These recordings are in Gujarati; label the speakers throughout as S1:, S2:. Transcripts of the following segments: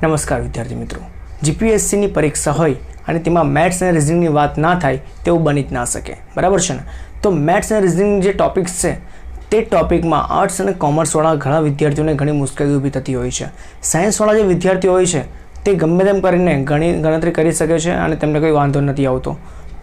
S1: નમસ્કાર વિદ્યાર્થી મિત્રો, જીપીએસસીની પરીક્ષા હોય અને તેમાં મેથ્સ અને રિઝનિંગની વાત ના થાય તેવું બની જ ના શકે, બરાબર છે ને? તો મેથ્સ અને રિઝનિંગ જે ટોપિક્સ છે તે ટોપિકમાં આર્ટ્સ અને કોમર્સવાળા ઘણા વિદ્યાર્થીઓને ઘણી મુશ્કેલી ઊભી થતી હોય છે. સાયન્સવાળા જે વિદ્યાર્થીઓ હોય છે તે ગમે તેમ કરીને ઘણી ગણતરી કરી શકે છે અને તેમને કોઈ વાંધો નથી આવતો,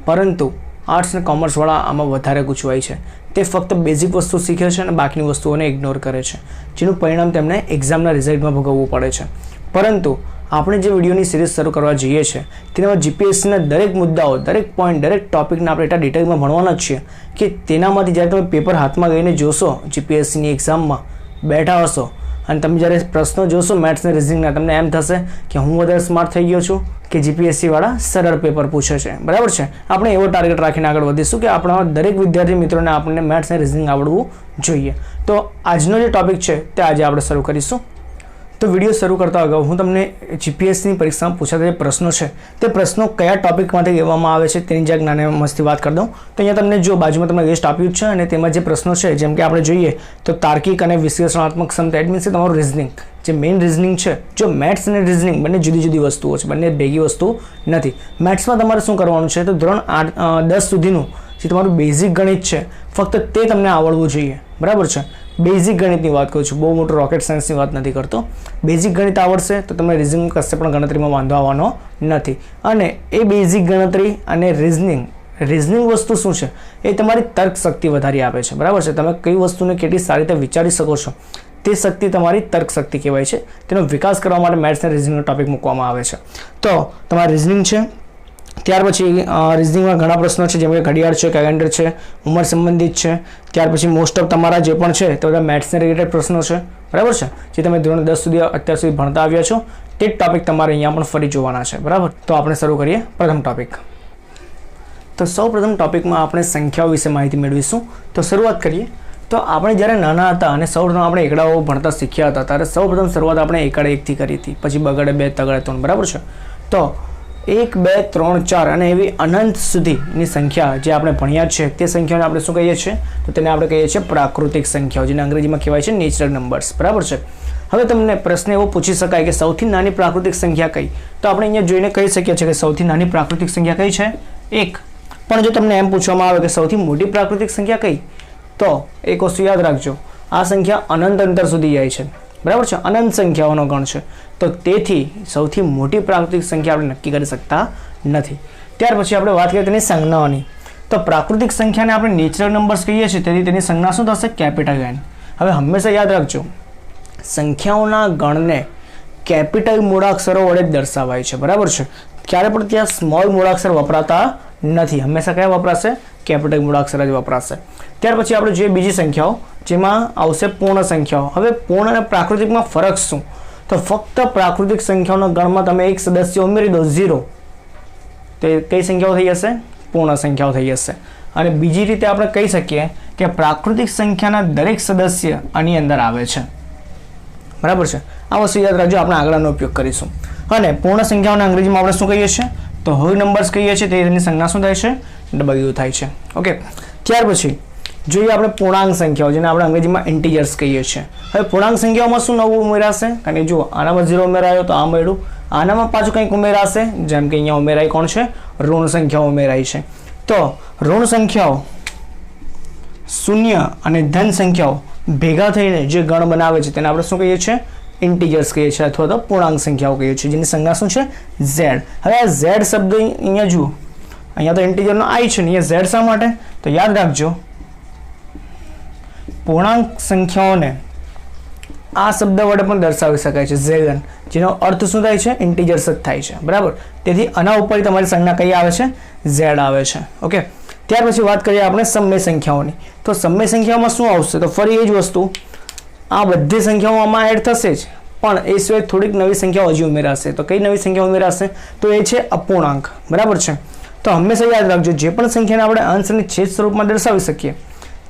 S1: પરંતુ આર્ટ્સ અને કોમર્સવાળા આમાં વધારે ગૂંચવાય છે. તે ફક્ત બેઝિક વસ્તુ શીખે છે અને બાકીની વસ્તુઓને ઇગ્નોર કરે છે, જેનું પરિણામ તેમને એક્ઝામના રિઝલ્ટમાં ભોગવવું પડે છે. પરંતુ આપણે જે વિડીયોની સિરીઝ શરૂ કરવા જઈએ છીએ તેમાં જીપીએસસીના દરેક મુદ્દાઓ, દરેક પોઈન્ટ, દરેક ટોપિકને આપણે એટલા ડિટેલમાં ભણવાના જ છીએ કે તેનામાંથી જ્યારે તમે પેપર હાથમાં લઈને જોશો, જીપીએસસીની એક્ઝામમાં બેઠા હશો અને તમે જ્યારે પ્રશ્નો જોશો મેથ્સ અને રિઝનિંગના, તમને એમ થશે કે હું વધારે સ્માર્ટ થઈ ગયો છું કે જીપીએસસીવાળા સરળ પેપર પૂછે છે, બરાબર છે? આપણે એવો ટાર્ગેટ રાખીને આગળ વધીશું કે આપણા દરેક વિદ્યાર્થી મિત્રોને આપણને મેથ્સ અને રિઝનિંગ આવડવું જોઈએ. તો આજનો જે ટોપિક છે તે આજે આપણે શરૂ કરીશું. તો વિડીયો શરૂ કરતા અગાઉ હું તમને જીપીએસસીની પરીક્ષામાં પૂછાતા જે પ્રશ્નો છે તે પ્રશ્નો કયા ટોપિકમાંથી લેવામાં આવે છે તેની જે નાની મસ્તી વાત કરી દઉં. તો અહીંયા તમને જો બાજુમાં તમને લિસ્ટ આપ્યું છે અને તેમાં જે પ્રશ્નો છે, જેમ કે આપણે જોઈએ તો તાર્કિક અને વિશ્લેષણાત્મક ક્ષમતા, એટ મીન્સ તમારું રિઝનિંગ, જે મેઇન રિઝનિંગ છે. જો મેથ્સ અને રિઝનિંગ બંને જુદી જુદી વસ્તુઓ છે, બંને ભેગી વસ્તુ નથી. મેથ્સમાં તમારે શું કરવાનું છે તો ધોરણ 10 સુધીનું જે તમારું બેઝિક ગણિત છે ફક્ત તે તમને આવડવું જોઈએ, બરાબર છે? બેઝિક ગણિતની વાત કરું છું, બહુ મોટું રોકેટ સાયન્સની વાત નથી કરતો. બેઝિક ગણિત આવડશે તો તમને રિઝનિંગ કશે પણ ગણતરીમાં વાંધો આવવાનો નથી. અને એ બેઝિક ગણતરી અને રિઝનિંગ વસ્તુ શું છે એ તમારી તર્ક શક્તિ વધારી આપે છે, બરાબર છે? તમે કઈ વસ્તુને કેટલી સારી રીતે વિચારી શકો છો તે શક્તિ તમારી તર્ક શક્તિ કહેવાય છે. તેનો વિકાસ કરવા માટે મેથ્સ અને રિઝનિંગનો ટોપિક મૂકવામાં આવે છે. તો તમારા રિઝનિંગ છે, ત્યાર પછી રિઝનિંગમાં ઘણા પ્રશ્નો છે, જેમ કે ઘડિયાળ છે, કેલેન્ડર છે, ઉંમર સંબંધિત છે. ત્યાર પછી મોસ્ટ ઓફ તમારા જે પણ છે તે બધા મેથ્સને રિલેટેડ પ્રશ્નો છે, બરાબર છે? જે તમે ધોરણ 10 સુધી અત્યાર સુધી ભણતા આવ્યા છો તે જ ટોપિક તમારે અહીંયા પણ ફરી જોવાના છે, બરાબર? તો આપણે શરૂ કરીએ પ્રથમ ટોપિક. તો સૌ પ્રથમ ટોપિકમાં આપણે સંખ્યાઓ વિશે માહિતી મેળવીશું. તો શરૂઆત કરીએ. તો આપણે જ્યારે નાના હતા અને સૌપ્રથમ આપણે એકડાઓ ભણતા શીખ્યા હતા ત્યારે સૌપ્રથમ શરૂઆત આપણે એકડે 1થી કરી હતી, પછી બગડે 2, તગડે 3, બરાબર છે? તો 1, 2, 3, 4 અને એવી અનંત સુધીની સંખ્યા જે આપણે ભણ્યા છે તે સંખ્યાઓને આપણે શું કહીએ છીએ તો તેને આપણે કહીએ છીએ પ્રાકૃતિક સંખ્યાઓ, જેને અંગ્રેજીમાં કહેવાય છે નેચરલ નંબર્સ, બરાબર છે? હવે તમને પ્રશ્ન એવો પૂછી શકાય કે સૌથી નાની પ્રાકૃતિક સંખ્યા કઈ? તો આપણે અહીંયા જોઈને કહી શકીએ છીએ કે સૌથી નાની પ્રાકૃતિક સંખ્યા કઈ છે? 1. પણ જો તમને એમ પૂછવામાં આવે કે સૌથી મોટી પ્રાકૃતિક સંખ્યા કઈ, તો એક વસ્તુ યાદ રાખજો, આ સંખ્યા અનંત અંતર સુધી જાય છે, બરાબર છે? અનંત સંખ્યાઓનો ગણ છે, તો તેથી સૌથી મોટી પ્રાકૃતિક સંખ્યા આપણે નક્કી કરી શકતા નથી. ત્યાર પછી આપણે વાત કરીએ તેની સંજ્ઞાઓની. તો પ્રાકૃતિક સંખ્યાને આપણે નેચરલ નંબર્સ કહીએ છીએ, તેથી તેની સંજ્ઞા શું થશે? Capital N. હવે હંમેશા યાદ રાખજો, સંખ્યાઓના ગણને કેપિટલ મૂળાક્ષરો વડે જ દર્શાવાય છે, બરાબર છે? ક્યારે પણ ત્યાં સ્મોલ મૂળાક્ષર વપરાતા નથી, હંમેશા કયા વપરાશે? કેપિટલ મૂળાક્ષર જ વપરાશે. ત્યાર પછી આપણે જોઈએ બીજી સંખ્યાઓ, જેમાં આવશે પૂર્ણ સંખ્યાઓ. હવે પૂર્ણ અને પ્રાકૃતિકમાં ફરક શું? તો ફક્ત પ્રાકૃતિક સંખ્યાઓના ગણમાં તમે એક સદસ્ય ઉમેરી દો, 0, તો એ કઈ સંખ્યાઓ થઈ જશે? પૂર્ણ સંખ્યાઓ થઈ જશે. અને બીજી રીતે આપણે કહી શકીએ કે પ્રાકૃતિક સંખ્યાના દરેક સદસ્ય આની અંદર આવે છે, બરાબર છે? આ વસ્તુ યાદ રાખજો, આપણે આગળનો ઉપયોગ કરીશું. અને પૂર્ણ સંખ્યાઓના અંગ્રેજીમાં આપણે શું કહીએ છીએ તો હોલ નંબર્સ કહીએ છીએ, તેની સંજ્ઞા શું થાય છે? W થાય છે, ઓકે? ત્યાર પછી જોઈએ આપણે પૂર્ણાંક સંખ્યાઓ, જેને આપણે અંગ્રેજીમાં ઇન્ટીજર્સ કહીએ છીએ. હવે પૂર્ણાંક સંખ્યાઓમાં શું નવું ઉમેરાશે? કારણ કે જુઓ, આનામાં 0 ઉમેરાયો તો આ મળ્યું, આનામાં પાછું કંઈક ઉમેરાશે, જેમ કે અહીંયા ઉમેરાય કોણ છે? ઋણ સંખ્યાઓ ઉમેરાય છે. તો ઋણ સંખ્યાઓ, શૂન્ય અને ધન સંખ્યાઓ ભેગા થઈને જે ગણ બનાવે છે તેને આપણે શું કહીએ છીએ? ઇન્ટીજર્સ કહીએ છીએ, અથવા તો પૂર્ણાંક સંખ્યાઓ કહીએ છીએ, જેની સંજ્ઞા શું છે? Z. હવે આ Z શબ્દ અહીંયા જુઓ, અહીંયા તો ઇન્ટીજરનો I છે ને અહીંયા Z શા માટે? તો યાદ રાખજો, પૂર્ણાંક સંખ્યાઓને આ શબ્દ વડે પણ દર્શાવી શકાય છે, ઝેગન, જેનો અર્થ શું થાય છે? ઇન્ટીજર્સ જ થાય છે, બરાબર? તેથી આના ઉપર તમારી સંજ્ઞા કઈ આવે છે? Z આવે છે, ઓકે? ત્યાર પછી વાત કરીએ આપણે સમય સંખ્યાઓની. તો સમય સંખ્યાઓમાં શું આવશે? તો ફરી એ જ વસ્તુ, આ બધી સંખ્યાઓ આમાં એડ થશે જ, પણ એ સિવાય થોડીક નવી સંખ્યાઓ હજી ઉમેરાશે. તો કઈ નવી સંખ્યા ઉમેરાશે? તો એ છે અપૂર્ણાંક, બરાબર છે? તો હંમેશા યાદ રાખજો, જે પણ સંખ્યાને આપણે અંશ અને છેદ સ્વરૂપમાં દર્શાવી શકીએ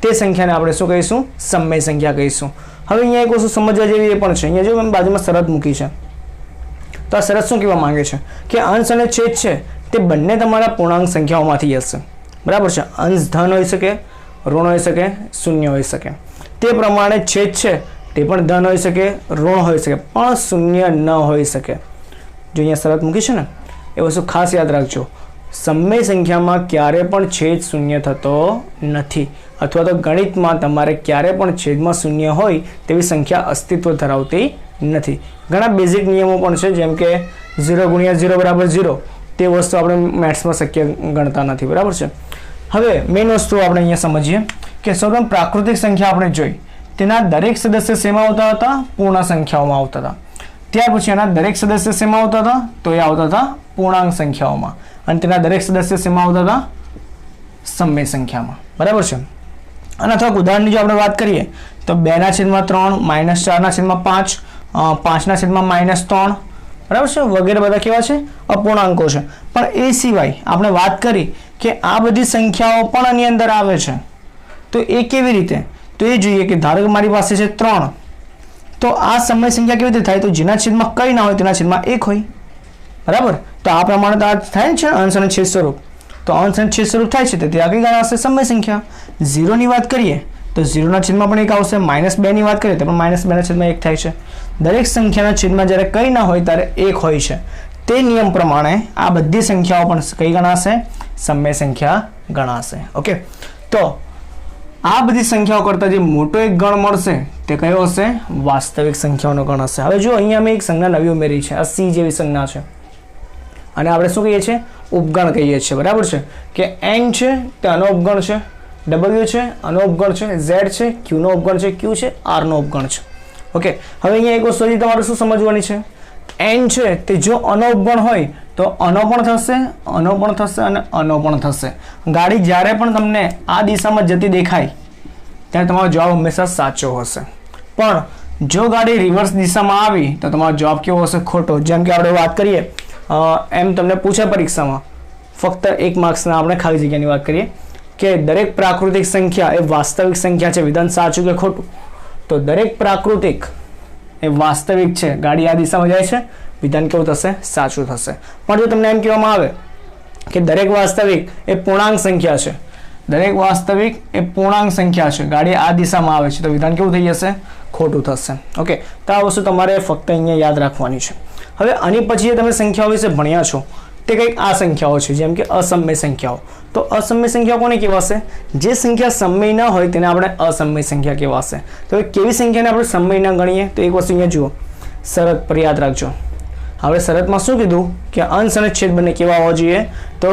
S1: તે સંખ્યાને આપણે શું કહીશું? સમય સંખ્યા કહીશું. હવે અહીંયા એક વસ્તુ સમજવા જેવી એ પણ છે, અહીંયા જો મેં બાજુમાં શરત મૂકી છે, તો આ શરત શું કહેવા માંગે છે કે અંશ અને છેદ છે તે બંને તમારા પૂર્ણાંક સંખ્યાઓમાંથી હશે, બરાબર છે? અંશ ધન હોઈ શકે, ઋણ હોઈ શકે, શૂન્ય હોઈ શકે. તે પ્રમાણે છેદ છે તે પણ ધન હોઈ શકે, ઋણ હોઈ શકે, પણ શૂન્ય ન હોઈ શકે, जो अहींया शरत मूकी छे ने ए वस्तु खास याद राखजो, समय संख्यामां क्यारे पण छेद शून्य थतो नथी, अथवा तो गणितमां तमारे क्यारे पण छेदमां शून्य होय तेवी संख्या अस्तित्व धरावती નથી. ઘણા બેઝિક નિયમો પણ છે, જેમ કે 0 × 0 = 0, તે વસ્તુ આપણે મેથ્સમાં શક્ય ગણતા નથી. બરાબર છે. હવે મેઇન વસ્તુ આપણે અહીંયા સમજીએ કે સૌપ્રથમ પ્રાકૃતિક સંખ્યા આપણે જોઈ, તેના દરેક સદસ્ય શેમાં આવતા હતા? પૂર્ણ સંખ્યાઓમાં આવતા હતા. ત્યાર પછી એના દરેક સદસ્ય શેમાં આવતા હતા? તો એ આવતા હતા પૂર્ણાંક સંખ્યાઓમાં, અને તેના દરેક સદસ્ય શેમાં આવતા હતા? સમય સંખ્યામાં. બરાબર છે. અને થોડાક ઉદાહરણની જો આપણે વાત કરીએ તો 2/3 -4/5 5/-3, બરાબર છે, વગેરે બધા કેવા છે? અપૂર્ણાંકો છે. પણ એ સિવાય આપણે વાત કરી કે આ બધી સંખ્યાઓ પણ આની અંદર આવે છે, તો એ કેવી રીતે? તો એ જોઈએ કે ધારો કે મારી પાસે છે 3, તો આ સમય સંખ્યા કેવી રીતે થાય? તો જેના છેદમાં કંઈ ના હોય તેના છેદમાં 1 હોય. બરાબર. તો આ પ્રમાણે તો આ થાય છે અંશ અને છેદ સ્વરૂપ. તો અંશ અને છેદ સ્વરૂપ થાય છે તો ત્યાં કઈ ગણાશે? સમય સંખ્યા. 0 ની વાત કરીએ તો 0 ના છેદમાં પણ 1 આવશે. -2 ની વાત કરીએ તો પણ -2 ના છેદમાં 1 થાય છે. દરેક સંખ્યાના છેદમાં જ્યારે કંઈ ના હોય ત્યારે 1 હોય છે. તે નિયમ પ્રમાણે આ બધી સંખ્યાઓ પણ કઈ ગણાશે? સમય સંખ્યા ગણાશે. ઓકે. તો આ બધી સંખ્યાઓ કરતાં જે મોટો એક ગણ મળશે તે કયો હશે? વાસ્તવિક સંખ્યાઓનો ગણ હશે. હવે જો અહીંયા મેં એક સંજ્ઞા નવી ઉમેરી છે, આ સી જેવી સંજ્ઞા છે, અને આપણે શું કહીએ છીએ? ઉપગણ કહીએ છીએ. બરાબર છે. કે n છે તે આનો ઉપગણ છે, w છે આનો ઉપગણ છે, z છે q નો ઉપગણ છે, q છે r નો ઉપગણ છે. ઓકે. હવે અહીંયા એક વસ્તુ તમારે શું સમજવાની છે? n છે તે જો આનો ઉપગણ હોય તો આનો પણ થશે, આનો પણ થશે અને આનો પણ થશે. ગાડી જ્યારે પણ તમને આ દિશામાં જતી દેખાય ત્યારે તમારો જવાબ હંમેશા સાચો હશે. પણ જો ગાડી રિવર્સ દિશામાં આવી તો તમારો જવાબ કેવો હશે? ખોટો. જેમ કે આપણે વાત કરીએ એમ તમને પૂછે પરીક્ષામાં, ફક્ત 1 માર્ક્સના આપણે ખાલી જગ્યાની વાત કરીએ કે દરેક પ્રાકૃતિક સંખ્યા એ વાસ્તવિક સંખ્યા છે, વિધાન સાચું કે ખોટું? તો દરેક પ્રાકૃતિક એ વાસ્તવિક છે, ગાડી આ દિશામાં જાય છે, વિધાન કેવું થશે? સાચું થશે. પણ જો તમને એમ કહેવામાં આવે કે દરેક વાસ્તવિક એ પૂર્ણાંક સંખ્યા છે, દરેક વાસ્તવિક એ પૂર્ણાંક સંખ્યા છે, ગાડી આ દિશામાં આવે છે, તો વિધાન કેવું થઈ જશે? ખોટું થશે. ઓકે. તો આ વસ્તુ તમારે ફક્ત અહીંયા યાદ રાખવાની છે. હવે આની પછી તમે સંખ્યાઓ વિશે ભણ્યા છો તે કંઈક આ સંખ્યાઓ છે, જેમ કે અસમય સંખ્યાઓ. તો અસમય સંખ્યા કોને કહેવાશે? જે સંખ્યા સમય ન હોય તેને આપણે અસમય સંખ્યા કહેવાશે. તો કેવી સંખ્યાને આપણે સમય ન ગણીએ? તો એક વસ્તુ અહીંયા જુઓ, શરત પર યાદ રાખજો. હવે શરતમાં શું કીધું કે અંશ અને છેદ બંને કેવા હોવા જોઈએ? તો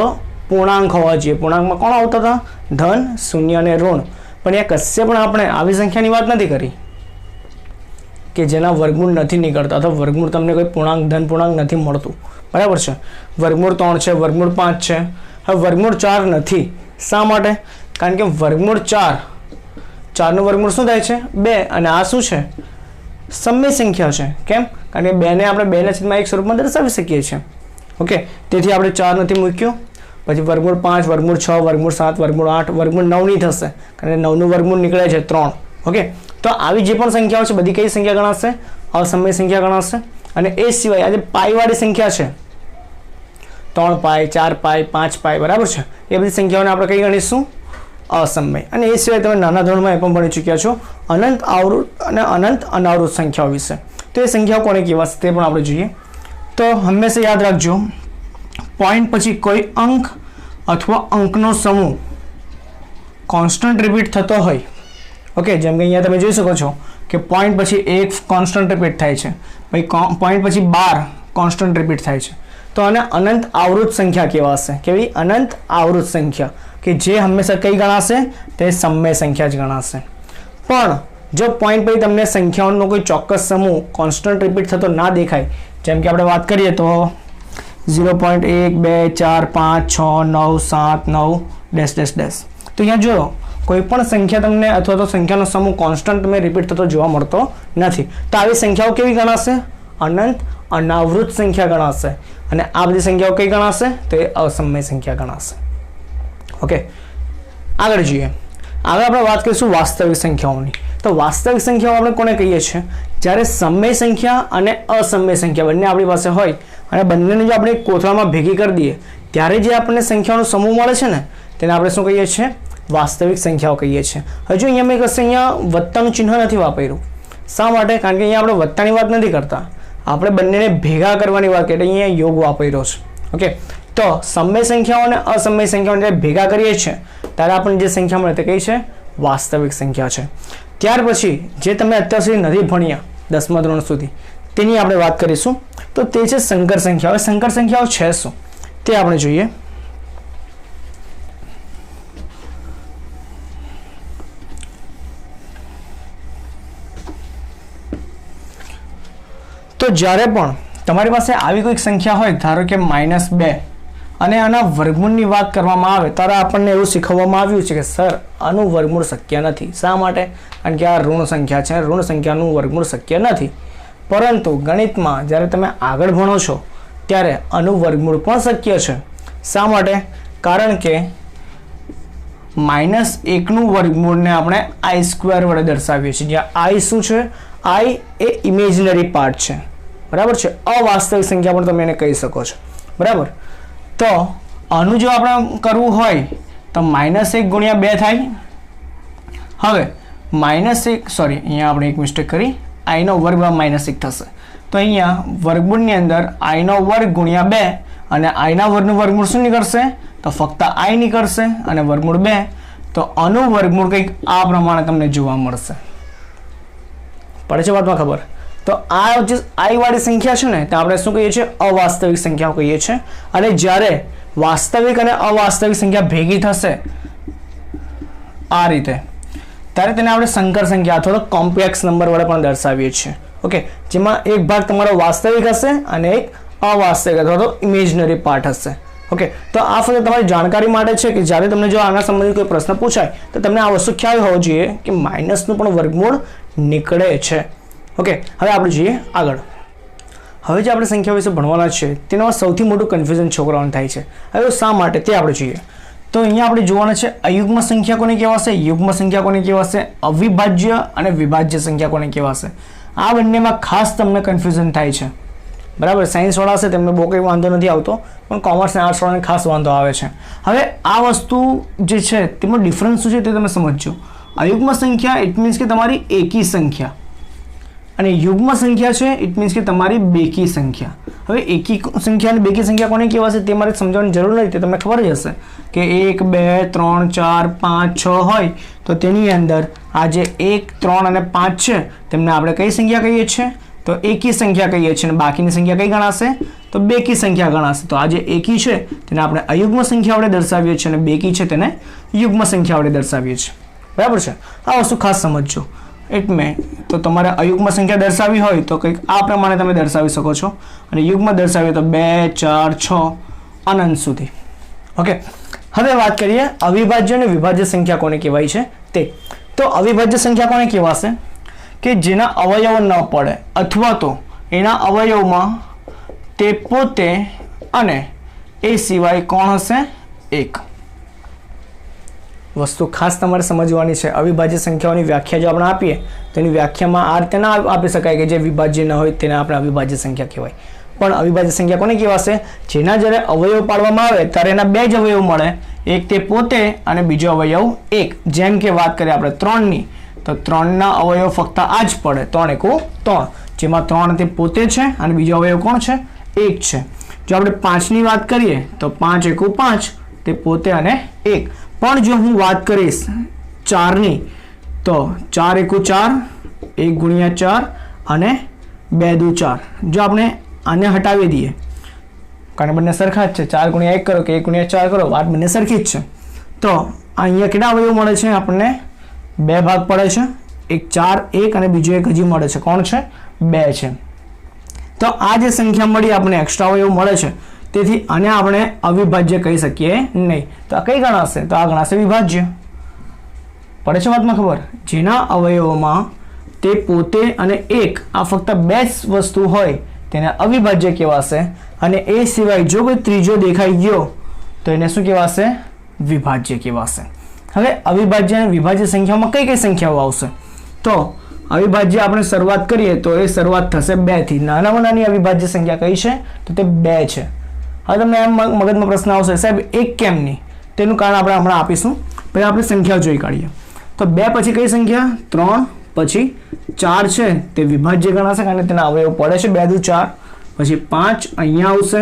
S1: પૂર્ણાંક હોવા જોઈએ. પૂર્ણાંકમાં કોણ આવતા હતા? ધન, શૂન્ય અને ઋણ. પણ એ કશે પણ આપણે આવી સંખ્યાની વાત નથી કરી કે જેના વર્ગમૂળ નથી નીકળતા, અથવા વર્ગમૂળ તમને કોઈ પૂર્ણાંક, ધન પૂર્ણાંક નથી મળતું. બરાબર છે. વર્ગમૂળ 3 છે, વર્ગમૂળ 5 છે. હવે વર્ગમૂળ 4 નથી. શા માટે? કારણ કે વર્ગમૂળ 4 નું વર્ગમૂળ શું થાય છે? 2, અને આ શું છે? સમય સંખ્યા છે. કેમ? કારણ કે 2 ને આપણે 2/1 સ્વરૂપમાં દર્શાવી શકીએ છીએ. ઓકે. તેથી આપણે 4 નથી મૂક્યો. પછી વર્ગમૂળ 5, વર્ગમૂળ 6, વર્ગમૂળ 7, વર્ગમૂળ 8, વર્ગમૂળ 9 ની થશે, કારણ કે 9 નું વર્ગમૂળ નીકળે છે 3. ઓકે. તો આવી જે પણ સંખ્યાઓ છે બધી કઈ સંખ્યા ગણાશે? અસમય સંખ્યા ગણાશે. અને એ સિવાય આજે પાઈ વાળી સંખ્યા છે, 3 પાઈ, 4 પાઈ, 5 પાઈ, બરાબર છે, એ બધી સંખ્યાઓને આપણે કઈ ગણીશું? અસમય. અને એ સિવાય તમે નાના ધોરણમાં એ પણ ભણી ચૂક્યા છો અનંત આવૃત અને અનંત અનાવૃત સંખ્યાઓ વિશે. તો એ સંખ્યાઓ કોને કહેવાશે તે પણ આપણે જોઈએ. તો હંમેશા યાદ રાખજો, પોઈન્ટ પછી કોઈ અંક અથવા અંકનો સમૂહ કોન્સ્ટન્ટ રિપીટ થતો હોય. ઓકે. જેમ કે અહીંયા તમે જોઈ શકો છો કે પોઈન્ટ પછી 1 કોન્સ્ટન્ટ રિપીટ થાય છે, પછી પોઈન્ટ પછી 12 કોન્સ્ટન્ટ રિપીટ થાય છે, તો આને અનંત આવૃત સંખ્યા કહેવાશે. કેવી? અનંત આવૃત સંખ્યા, કે જે હંમેશા કઈ ગણાશે? તે સમય સંખ્યા જ ગણાશે. પણ જો પોઈન્ટ પછી તમને સંખ્યાઓનો કોઈ ચોક્કસ સમૂહ કોન્સ્ટન્ટ રિપીટ થતો ના દેખાય, જેમ કે આપણે વાત કરીએ તો 0.1 2 4 5 6 9 7 9 ડેશ ડેશ ડેશ, તો અહીંયા જો કોઈ પણ સંખ્યા તમને અથવા તો સંખ્યાનો સમૂહ કોન્સ્ટન્ટ તમે રિપીટ થતો જોવા મળતો નથી. તો આવી સંખ્યાઓ કેવી ગણાશે? અનંત અનાવૃત સંખ્યા ગણાશે. અને આ બધી સંખ્યાઓ કઈ ગણાશે? તો એ અસમય સંખ્યા ગણાશે. ઓકે. આગળ જોઈએ. આગળ આપણે વાત કરીશું વાસ્તવિક સંખ્યાઓની. તો વાસ્તવિક સંખ્યાઓ આપણે કોને કહીએ છીએ? જ્યારે સમય સંખ્યા અને અસમય સંખ્યા બંને આપણી પાસે હોય અને બંનેને જો આપણે કોથળામાં ભેગી કરી દઈએ ત્યારે જે આપણને સંખ્યાઓનો સમૂહ મળે છે ને તેને આપણે શું કહીએ છીએ? વાસ્તવિક સંખ્યાઓ કહીએ છીએ. હજુ અહીંયા મેં કશે અહીંયા વત્તાનું ચિહ્ન નથી વાપર્યું. શા માટે? કારણ કે અહીંયા આપણે વત્તાની વાત નથી કરતા, આપણે બંનેને ભેગા કરવાની વાત કરીએ અહીંયા યોગ વાપર્યો છે. ઓકે, તો સમય સંખ્યાઓ અને અસમય સંખ્યાઓને જ્યારે ભેગા કરીએ છીએ ત્યારે આપણને જે સંખ્યા મળે તે કઈ છે? વાસ્તવિક સંખ્યા છે. ત્યાર પછી જે તમે અત્યાર સુધી નથી ભણ્યા 10મા ધોરણ સુધી તેની આપણે વાત કરીશું. તો તે છે સંકર સંખ્યાઓ. સંકર સંખ્યાઓ છે શું તે આપણે જોઈએ. તો જ્યારે પણ તમારી પાસે આવી કોઈક સંખ્યા હોય, ધારો કે -2 અને આના વર્ગમૂળની વાત કરવામાં આવે ત્યારે આપણને એવું શીખવવામાં આવ્યું છે કે સર આનું વર્ગમૂળ શક્ય નથી. શા માટે? કારણ કે આ ઋણ સંખ્યા છે, ઋણ સંખ્યાનું વર્ગમૂળ શક્ય નથી. પરંતુ ગણિતમાં જ્યારે તમે આગળ ભણો છો ત્યારે આનું વર્ગમૂળ પણ શક્ય છે. શા માટે? કારણ કે -1નું વર્ગમૂળને આપણે i² વડે દર્શાવીએ છીએ. જ્યાં i શું છે? i એ ઇમેજનરી પાર્ટ છે, બરાબર છે, અવાસ્તવિક સંખ્યા પણ તમે એને કહી શકો છો, બરાબર. તો આનું જો આપણે કરવું હોય તો -1 ગુણ્યા 2 થાય. હવે -1 સોરી અહીંયા આપણે એક મિસ્ટેક કરી, i નો વર્ગ -1 થશે. તો અહીંયા વર્ગમૂળની અંદર i નો વર્ગ ગુણ્યા 2 અને i ના વર્ગનું વર્ગમૂળ શું નીકળશે? તો ફક્ત i નીકળશે અને વર્ગમૂળ 2. તો આનું વર્ગમૂળ કંઈક આ પ્રમાણે તમને જોવા મળશે. પડે છે વાતમાં ખબર? તો આ જે i વાળી સંખ્યા છે ને તે આપણે શું કહીએ છીએ? અવાસ્તવિક સંખ્યાઓ કહીએ છીએ. અને જ્યારે વાસ્તવિક અને અવાસ્તવિક સંખ્યા ભેગી થશે આ રીતે ત્યારે તેને આપણે સંકર સંખ્યા અથવા તો કોમ્પ્લેક્સ નંબર વડે પણ દર્શાવીએ છીએ. ઓકે, જેમાં એક ભાગ તમારો વાસ્તવિક હશે અને એક અવાસ્તવિક અથવા તો ઇમેજનરી પાર્ટ હશે. ઓકે, તો આ ફક્ત તમારી જાણકારી માટે છે કે જ્યારે તમને જો આના સંબંધિત કોઈ પ્રશ્ન પૂછાય તો તમને આ વસ્તુ ખ્યાલ હોવો જોઈએ કે માઇનસનું પણ વર્ગમૂળ નીકળે છે. ઓકે, હવે આપણે જોઈએ આગળ. હવે જે આપણે સંખ્યા વિશે ભણવાના છે તેમાં સૌથી મોટું કન્ફ્યુઝન છોકરાઓને થાય છે. હવે શા માટે તે આપણે જોઈએ. તો અહીંયા આપણે જોવાના છે અયુગ્મ સંખ્યા કોને કહેવાશે, યુગ્મ સંખ્યા કોને કહેવાશે, અવિભાજ્ય અને વિભાજ્ય સંખ્યા કોને કહેવાશે. આ બંનેમાં ખાસ તમને કન્ફ્યુઝન થાય છે, બરાબર. સાયન્સવાળા છે તેમને બહુ કંઈ વાંધો નથી આવતો, પણ કોમર્સ અને આર્ટ્સવાળાને ખાસ વાંધો આવે છે. હવે આ વસ્તુ જે છે તેમાં ડિફરન્સ શું છે તે તમે સમજજો. અયુગ્મ સંખ્યા ઇટ મીન્સ કે તમારી એકી સંખ્યા અને યુગ્મ સંખ્યા છે ઇટ મીન્સ કે તમારી બેકી સંખ્યા. હવે એકી સંખ્યા અને બેકી સંખ્યા કોને કહેવાશે તે મારે સમજાવવાની જરૂર નથી, તે તમને ખબર જ હશે કે 1 2 3 4 5 6 હોય તો તેની અંદર આ જે 1 3 અને 5 છે તેમને આપણે કઈ સંખ્યા કહીએ છીએ? તો એકી સંખ્યા કહીએ છીએ. અને બાકીની સંખ્યા કઈ ગણાશે? તો બેકી સંખ્યા ગણાશે. તો આ જે એકી છે તેને આપણે અયુગ્મ સંખ્યા વડે દર્શાવીએ છીએ અને બેકી છે તેને યુગ્મ સંખ્યા વડે દર્શાવીએ છીએ, બરાબર છે. આ વસ્તુ ખાસ સમજજો. એટલે તો તમારે અયુગ્મ સંખ્યા દર્શાવી હોય તો કંઈક આ પ્રમાણે તમે દર્શાવી શકો છો અને યુગ્મ દર્શાવીએ તો 2 4 6 અનંત સુધી. ઓકે, હવે વાત કરીએ અવિભાજ્ય અને વિભાજ્ય સંખ્યા કોને કહેવાય છે તે. તો અવિભાજ્ય સંખ્યા કોને કહેવાશે? કે જેના અવયવ ન પડે અથવા તો એના અવયવમાં તે પોતે અને એ સિવાય કોણ હશે? એક. વસ્તુ ખાસ તમારે સમજવાની છે. અવિભાજ્ય સંખ્યાઓની વ્યાખ્યા જો આપણે આપીએ તો એની વ્યાખ્યામાં આ રીતે ના આપી શકાય કે જે વિભાજ્ય ન હોય તેને આપણે અવિભાજ્ય સંખ્યા કહેવાય. પણ અવિભાજ્ય સંખ્યા કોને કહેવાશે? જેના જ્યારે અવયવ પાડવામાં આવે ત્યારે એના બે જ અવયવ મળે, એક તે પોતે અને બીજો અવયવ એક. જેમ કે વાત કરીએ આપણે 3ની તો 3ના અવયવ ફક્ત આ જ પડે, 3 એકુ 3, જેમાં 3 તે પોતે છે અને બીજો અવયવ કોણ છે? એક છે. જો આપણે 5ની વાત કરીએ તો 5 એકુ 5 તે પોતે અને એક. પણ જો હું વાત કરીશ 4ની તો 4 એકુ 4, 1 ગુણ્યા 4 અને 2 દુ 4. જો આપણે આને હટાવી દઈએ કારણ બંને સરખા જ છે, 4 ગુણ્યા 1 કરો કે 1 ગુણ્યા 4 કરો, વાત બંને સરખી જ છે. તો અહીંયા કેટલા અવયવ મળે છે? આપણને 2 ભાગ પડે છે, એક 4 1 અને બીજો એક હજી મળે છે. કોણ છે? 2 છે. તો આ જે સંખ્યા મળી આપણને એક્સ્ટ્રા અવયવ મળે છે, તેથી આને આપણે અવિભાજ્ય કહી શકીએ નહીં. તો આ કઈ ગણાશે? તો આ ગણાશે વિભાજ્ય. પડે છે વાતમાં ખબર? જેના અવયવોમાં તે પોતે અને એક આ ફક્ત 2 જ વસ્તુ હોય તેને અવિભાજ્ય કહેવાશે અને એ સિવાય જો કોઈ ત્રીજો દેખાઈ ગયો તો એને શું કહેવાશે? વિભાજ્ય કહેવાશે. હવે અવિભાજ્ય અને વિભાજ્ય સંખ્યાઓમાં કઈ કઈ સંખ્યાઓ આવશે? તો અવિભાજ્ય આપણે શરૂઆત કરીએ તો એ શરૂઆત થશે 2 થી. નાનામાં નાની અવિભાજ્ય સંખ્યા કઈ છે? તો તે 2 છે. હવે તમને એમ મગજમાં પ્રશ્ન આવશે સાહેબ એક કેમ નહીં? તેનું કારણ આપણે હમણાં આપીશું. પછી આપણે સંખ્યાઓ જોઈ કાઢીએ. તો 2 પછી કઈ સંખ્યા? 3 પછી 4 છે તે વિભાજ્ય ગણાશે કારણ કે તેના અવયવ પડે છે 2 દુ 4, પછી 5 અહીંયા આવશે,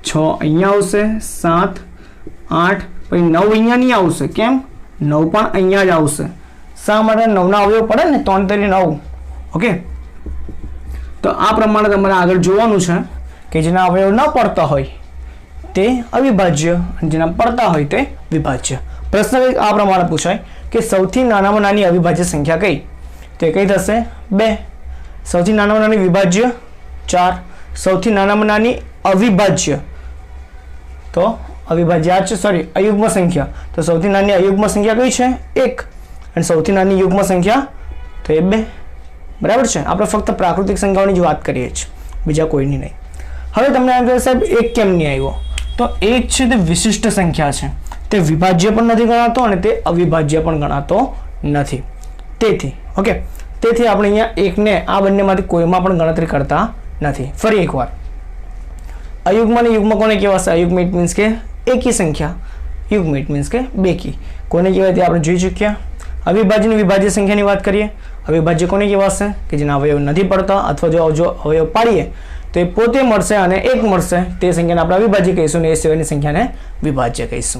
S1: 6 અહીંયા આવશે, 7 8 પછી 9 અહીંયા નહીં આવશે. કેમ? 9 પણ અહીંયા જ આવશે. શા માટે? 9 ના અવયવ પડે ને, 3 તરી 9. ઓકે, તો આ પ્રમાણે તમારે આગળ જોવાનું છે કે જેના અવયવ ન પડતા હોય તે અવિભાજ્ય અને જેના પડતા હોય તે વિભાજ્ય. પ્રશ્ન આ પ્રમાણે પૂછાય કે સૌથી નાનામાં નાની અવિભાજ્ય સંખ્યા કઈ? તો એ કઈ થશે? 2. સૌથી નાનામાં નાની વિભાજ્ય 4. સૌથી નાનામાં નાની અવિભાજ્ય તો અવિભાજ્ય છે, સોરી અયુગ્મ સંખ્યા. તો સૌથી નાની અયુગ્મ સંખ્યા કઈ છે? 1. અને સૌથી નાની યુગ્મ સંખ્યા તો એ 2. બરાબર છે. આપણે ફક્ત પ્રાકૃતિક સંખ્યાઓની જ વાત કરીએ છીએ, બીજા કોઈની નહીં. હવે તમને એમ કહે સાહેબ 1 કેમ નહીં આવ્યો? તો 1 છે તે વિશિષ્ટ સંખ્યા છે, તે વિભાજ્ય પણ નથી ગણાતો અને તે અવિભાજ્ય પણ ગણાતો નથી. તેથી ઓકે, તેથી આપણે અહીંયા 1ને આ બંનેમાંથી કોઈમાં પણ ગણતરી કરતા નથી. ફરી એકવાર, અયુગ્મ અને યુગ્મ કોને કહેવાશે? અયુગ્મ ઇટ મીન્સ કે એકી સંખ્યા, યુગ્મ ઇટ મીન્સ કે બેકી. કોને કહેવાય તે આપણે જોઈ ચૂક્યા. અવિભાજ્ય અને વિભાજ્ય સંખ્યાની વાત કરીએ. અવિભાજ્ય કોને કહેવાશે? કે જેના અવયવ નથી પડતા અથવા જો અવયવ પાડીએ તો એ પોતે મળશે અને 1 મળશે, તે સંખ્યાને આપણે અવિભાજ્ય કહીશું અને એ સિવાયની સંખ્યાને વિભાજ્ય કહીશું.